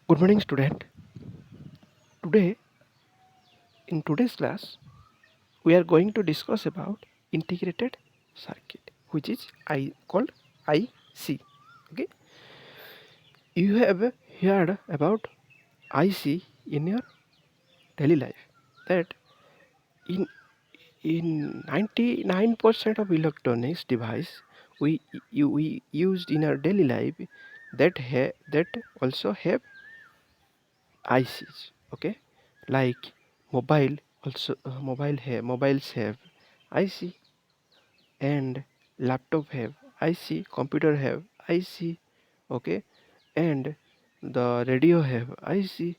Good morning, student. Today, in today's class, we are going to discuss about integrated circuit, which is called IC. Okay, you have heard about IC in your daily life. That in 99% of electronics device we used in our daily life that also have ICs. Okay, like mobile also mobiles have IC, and laptop have IC, computer have IC. Okay, and the radio have IC.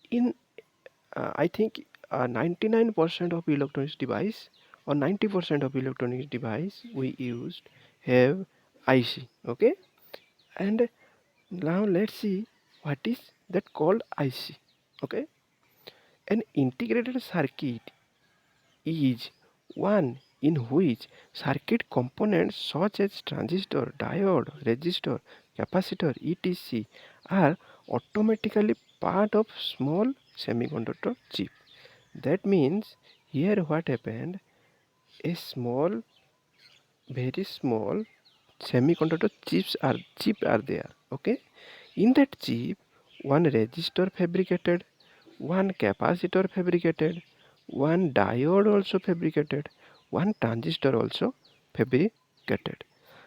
In I think 99% of electronics device or 90% of electronics device we used have IC. Okay, and now let's see what is that called IC. Okay, an integrated circuit is one in which circuit components such as transistor, diode, resistor, capacitor, etc. are automatically part of small semiconductor chip. That means here what happened, a small, very small semiconductor chip are there. Okay, in that chip one resistor fabricated, one capacitor fabricated, one diode also fabricated, one transistor also fabricated.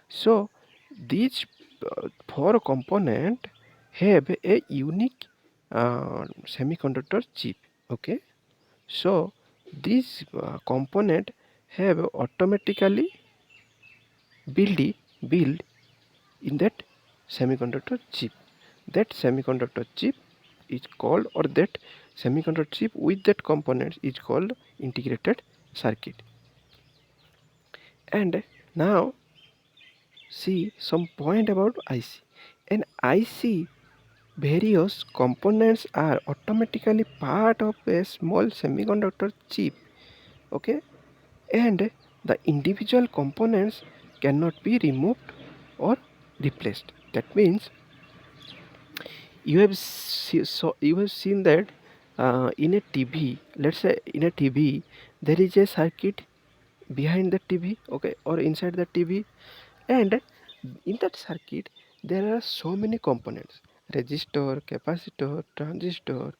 So these four component have a unique semiconductor chip. Okay, so these component have automatically build build in that semiconductor chip. That semiconductor chip is called, or that semiconductor chip with that components is called integrated circuit. And now see some point about IC. An IC various components are automatically part of a small semiconductor chip. Okay, and the individual components cannot be removed or replaced. That means you have seen that in a TV, let's say in a TV there is a circuit behind the TV, okay, or inside the TV, and in that circuit there are so many components: resistor, capacitor, transistor,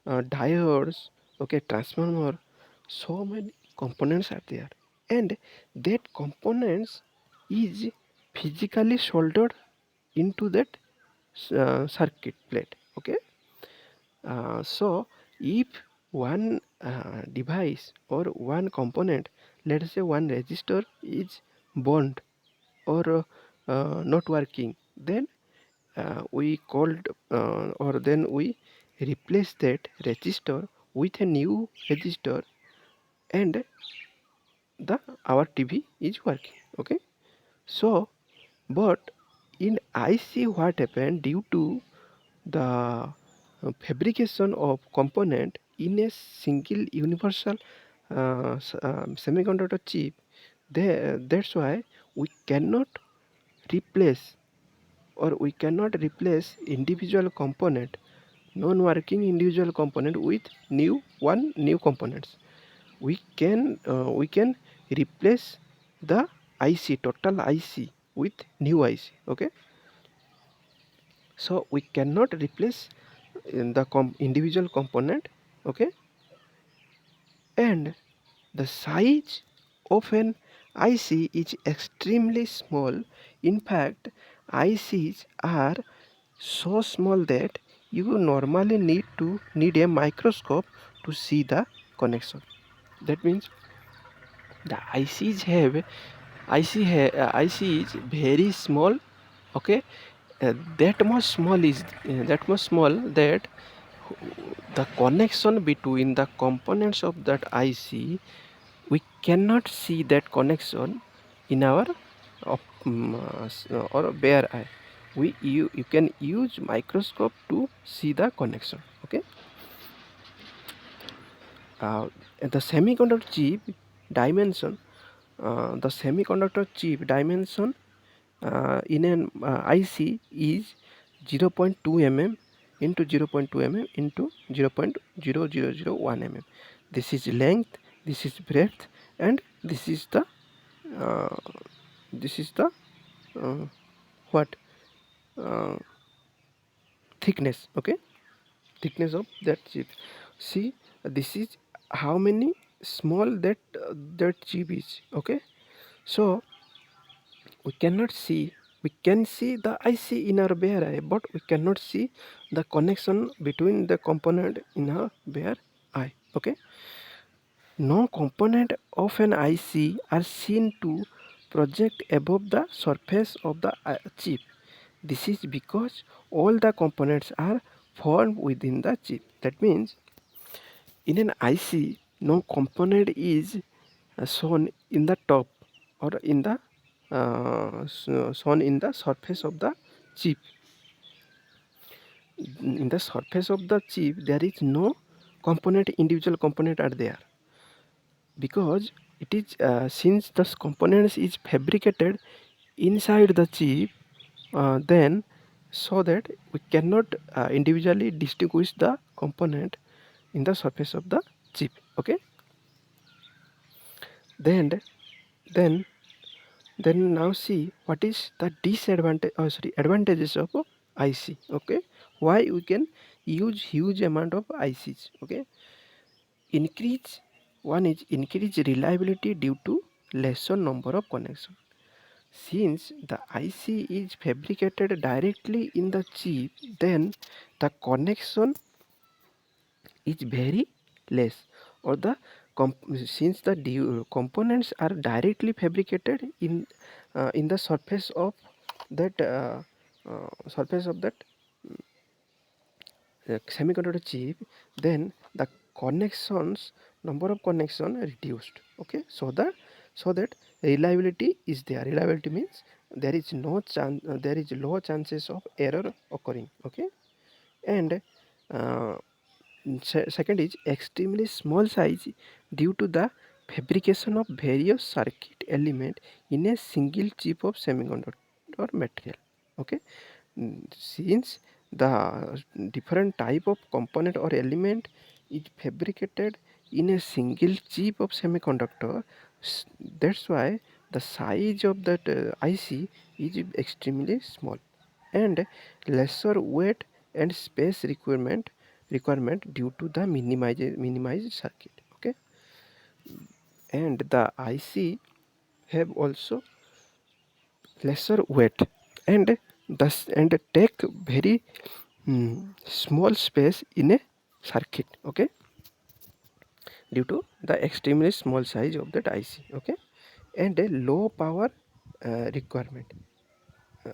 diodes, okay, transformer. So many components are there, and that components is physically soldered into that circuit plate. Okay, so if one device or one component, let us say one resistor is burned or not working, then we called or then we replace that resistor with a new resistor, and the our TV is working. Okay, so but in IC what happened, due to the fabrication of component in a single universal semiconductor chip, that's why we cannot replace, or we cannot replace individual component, non-working individual component with new components. We can replace the IC, total IC, with new IC. Okay, so we cannot replace in the individual component. Okay, and the size of an IC is extremely small. In fact, ICs are so small that you normally need a microscope to see the connection. That means the IC is very small. Okay, that much small that the connection between the components of that IC, we cannot see that connection in our or bare eye. You can use microscope to see the connection. Okay, the semiconductor chip dimension, the semiconductor chip dimension in an IC is 0.2 mm, into 0.2 mm into 0.0001 mm. This is length, this is breadth, and this is the uh, this is the uh, what uh, thickness. Okay, thickness of that chip. See, this is how many small that chip is. Okay, so we cannot see, we can see the IC in our bare eye, but we cannot see the connection between the component in our bare eye. Okay, no component of an IC are seen to project above the surface of the chip. This is because all the components are formed within the chip. That means in an IC, no component is shown in the top or in the shown in the surface of the chip. In the surface of the chip, there is no component, individual component are there, because it is since the components is fabricated inside the chip, then so that we cannot individually distinguish the component in the surface of the chip. Okay, then then then now see what is the disadvantage, advantages of IC. Okay, why we can use huge amount of ICs. Okay, increase, one is increase reliability due to lesser number of connections. Since the IC is fabricated directly in the chip, then the connection is very less, or the since the components are directly fabricated in the surface of that surface of that semiconductor chip, then the connections, number of connection reduced. Okay, so that reliability is there. Reliability means there is no chance, there is low chances of error occurring. Okay, and uh, second is extremely small size due to the fabrication of various circuit element in a single chip of semiconductor material. Okay, since the different type of component or element is fabricated in a single chip of semiconductor, that's why the size of that IC is extremely small, and lesser weight and space requirement due to the minimized circuit. Okay, and the IC have also lesser weight and thus and take very small space in a circuit. Okay, due to the extremely small size of that IC. Okay, and a low power requirement.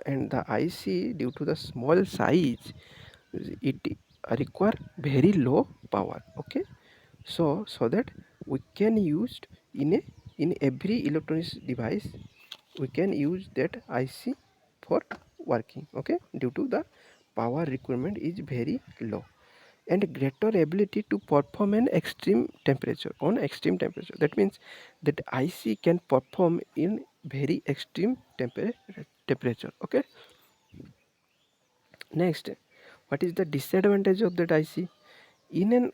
And the IC, due to the small size, it require very low power. Okay, so that we can use in every electronics device, we can use that IC for working. Okay, due to the power requirement is very low, and greater ability to perform an extreme temperature, on extreme temperature. That means that IC can perform in very extreme temperature. Okay, next, what is the disadvantage of that IC? In an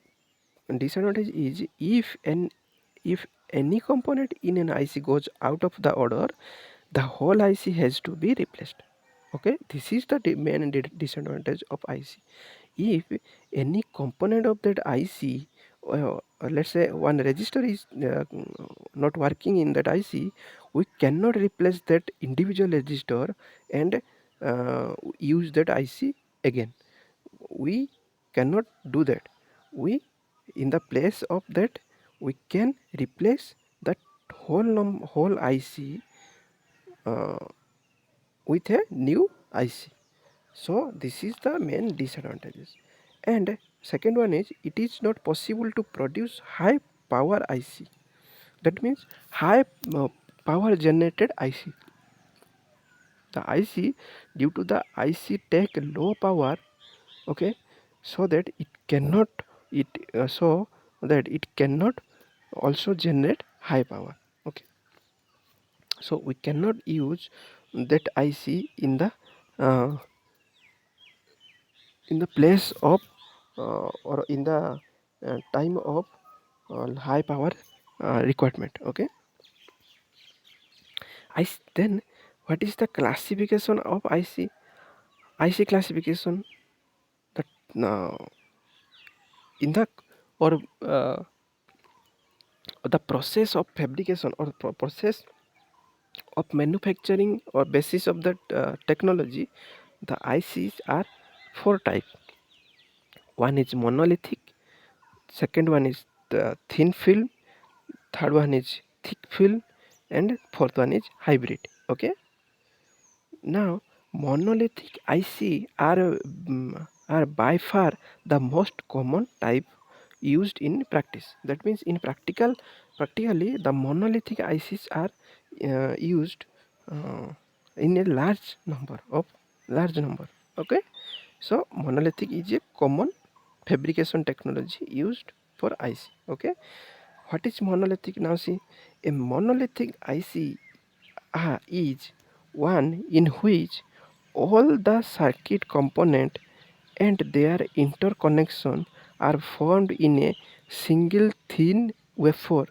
disadvantage is if any component in an IC goes out of the order, the whole IC has to be replaced. Okay, this is the main disadvantage of IC. If any component of that IC, let's say one register is not working in that IC, we cannot replace that individual register and use that IC again. We cannot do that. We, in the place of that, we can replace that whole IC uh, with a new IC. So this is the main disadvantages. And second one is, it is not possible to produce high power IC. That means high power generated IC. The IC, due to the IC take low power. Okay, so that it cannot, it so that it cannot also generate high power. Okay, so we cannot use that IC in the uh, in the place of or in the time of high power requirement. Okay, then what is the classification of IC classification, that uh, in the or the process of fabrication or process of manufacturing or basis of that technology. The ICs are four types. One is monolithic, second one is the thin film, third one is thick film, and fourth one is hybrid. Okay, now monolithic IC are by far the most common type used in practice. That means in practically the monolithic ICs are used uh, in a large number. Okay, so monolithic is a common fabrication technology used for IC. Okay, what is monolithic? Now see, a monolithic IC is one in which all the circuit component and their interconnection are formed in a single thin wafer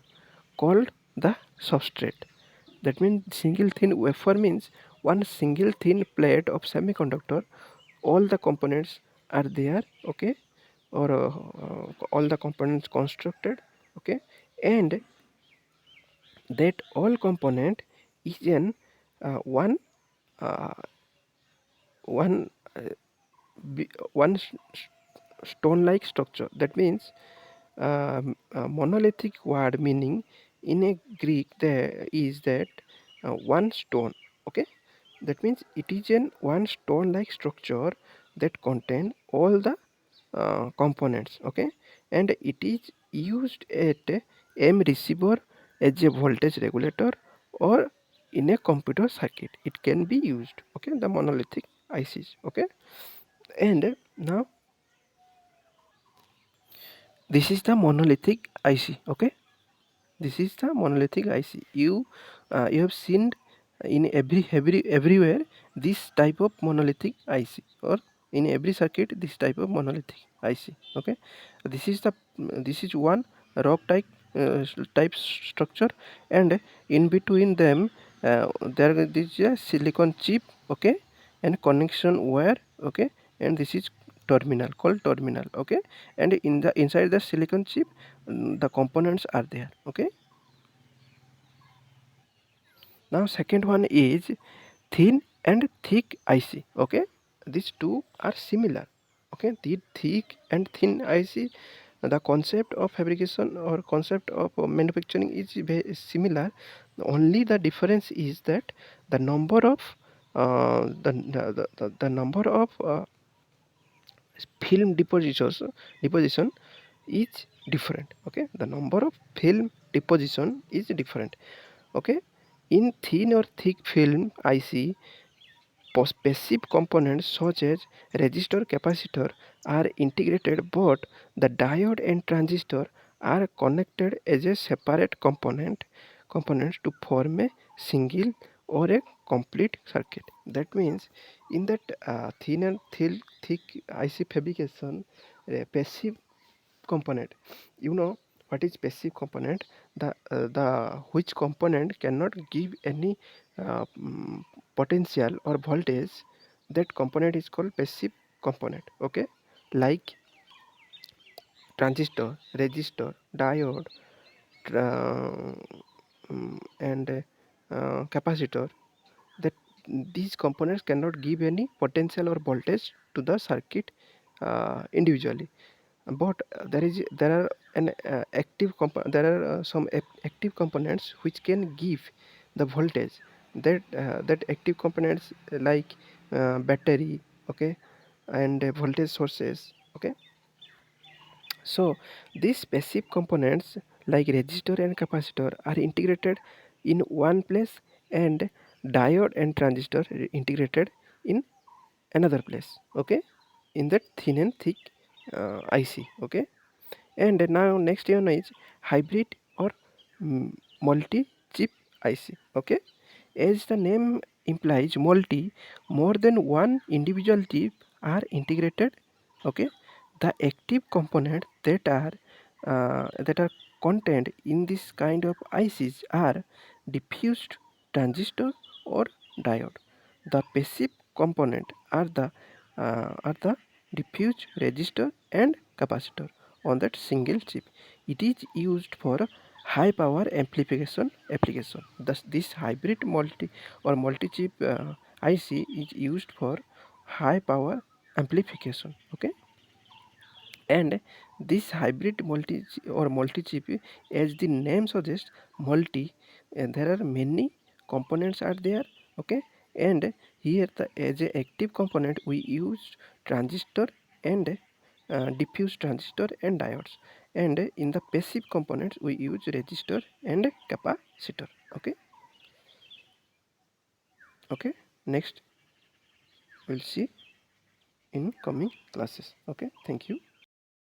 called the substrate. That means single thin wafer means one single thin plate of semiconductor. All the components are there. Okay, or all the components constructed. Okay, and that all component is in one uh, one one stone like structure. That means monolithic word meaning in a Greek there is that one stone. Okay, that means it is an one stone like structure that contain all the components. Okay, and it is used at M receiver as a voltage regulator or in a computer circuit. It can be used. Okay, the monolithic ICs. Okay, and now this is the monolithic IC. Okay, this is the monolithic IC. You have seen in everywhere this type of monolithic IC, or in every circuit this type of monolithic IC. Okay, this is one rock type structure, and in between them there is a silicon chip. Okay, and connection wire. Okay, and this is terminal called terminal. Okay, and in the inside the silicon chip the components are there. Okay, now second one is thin and thick IC. Okay, these two are similar. Okay, the thick and thin IC, the concept of fabrication or concept of manufacturing is very similar. Only the difference is that the number of the number of film deposition is different. Okay, the number of film deposition is different. Okay, in thin or thick film IC, passive components such as resistor, capacitor are integrated, but the diode and transistor are connected as a separate components to form a single or a complete circuit. That means in that thin and thick IC fabrication, passive component, you know what is passive component? The which component cannot give any potential or voltage, that component is called passive component. Okay, like transistor, resistor, diode, tra- and capacitor, that these components cannot give any potential or voltage to the circuit individually, but there are an there are some active components which can give the voltage, that active components like battery. Okay, and voltage sources. Okay, so these passive components like resistor and capacitor are integrated in one place, and diode and transistor are integrated in another place. Okay, in that thin and thick IC. Okay, and now next one is hybrid or multi-chip IC. Okay, as the name implies, more than one individual chip are integrated Okay, the active components that are contained in this kind of ICs are diffused transistor or diode. The passive component are the diffuse resistor and capacitor on that single chip. It is used for high power amplification application. Thus, this hybrid multi-chip IC is used for high power amplification. Okay, and this hybrid multi-chip, as the name suggests, multi, and there are many components are there. Okay, and here as a active component we use transistor and diffuse transistor and diodes, and in the passive components we use resistor and capacitor. Okay, okay, next we'll see in coming classes. Okay, thank you.